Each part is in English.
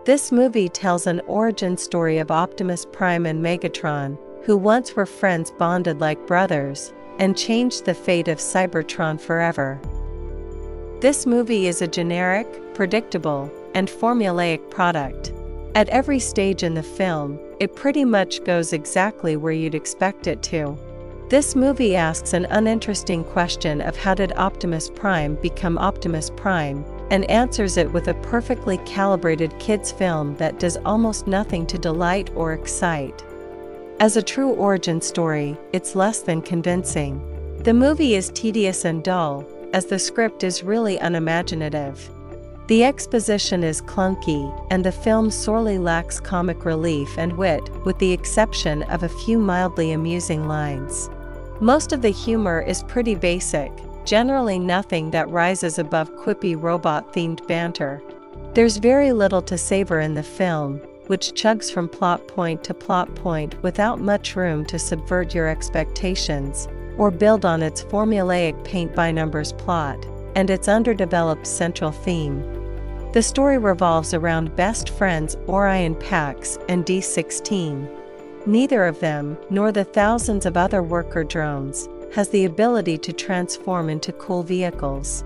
This movie tells an origin story of Optimus Prime and Megatron, who once were friends bonded like brothers, and changed the fate of Cybertron forever. This movie is a generic, predictable, and formulaic product. At every stage in the film, it pretty much goes exactly where you'd expect it to. This movie asks an uninteresting question of how did Optimus Prime become Optimus Prime, and answers it with a perfectly calibrated kids' film that does almost nothing to delight or excite. As a true origin story, it's less than convincing. The movie is tedious and dull, as the script is really unimaginative. The exposition is clunky, and the film sorely lacks comic relief and wit, with the exception of a few mildly amusing lines. Most of the humor is pretty basic, generally nothing that rises above quippy robot-themed banter. There's very little to savor in the film, which chugs from plot point to plot point without much room to subvert your expectations, or build on its formulaic paint-by-numbers plot, and its underdeveloped central theme. The story revolves around best friends Orion Pax and D-16. Neither of them, nor the thousands of other worker drones, has the ability to transform into cool vehicles.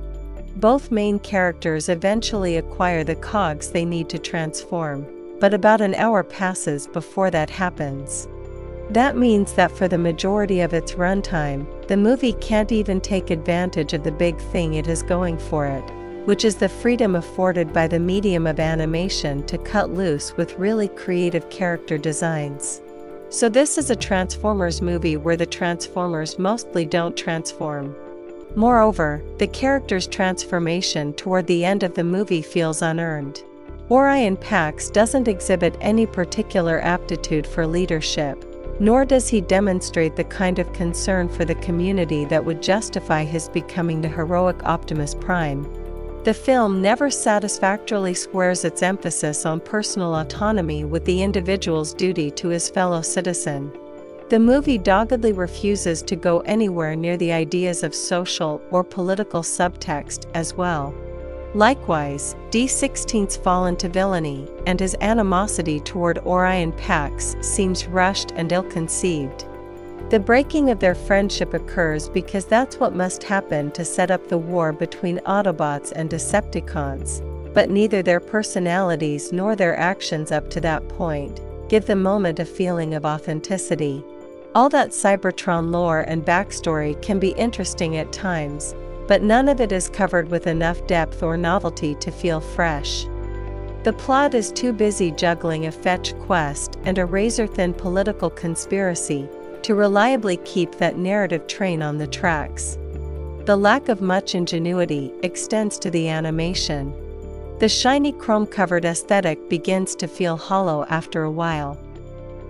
Both main characters eventually acquire the cogs they need to transform, but about an hour passes before that happens. That means that for the majority of its runtime, the movie can't even take advantage of the big thing it has going for it, which is the freedom afforded by the medium of animation to cut loose with really creative character designs. So this is a Transformers movie where the Transformers mostly don't transform. Moreover, the character's transformation toward the end of the movie feels unearned. Orion Pax doesn't exhibit any particular aptitude for leadership, nor does he demonstrate the kind of concern for the community that would justify his becoming the heroic Optimus Prime. The film never satisfactorily squares its emphasis on personal autonomy with the individual's duty to his fellow citizen. The movie doggedly refuses to go anywhere near the ideas of social or political subtext as well. Likewise, D-16's fall into villainy, and his animosity toward Orion Pax seems rushed and ill-conceived. The breaking of their friendship occurs because that's what must happen to set up the war between Autobots and Decepticons, but neither their personalities nor their actions up to that point give the moment a feeling of authenticity. All that Cybertron lore and backstory can be interesting at times, but none of it is covered with enough depth or novelty to feel fresh. The plot is too busy juggling a fetch quest and a razor-thin political conspiracy to reliably keep that narrative train on the tracks. The lack of much ingenuity extends to the animation. The shiny chrome-covered aesthetic begins to feel hollow after a while.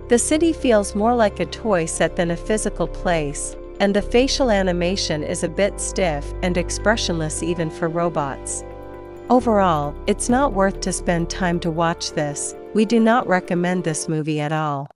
The city feels more like a toy set than a physical place, and the facial animation is a bit stiff and expressionless even for robots. Overall, it's not worth to spend time to watch this. We do not recommend this movie at all.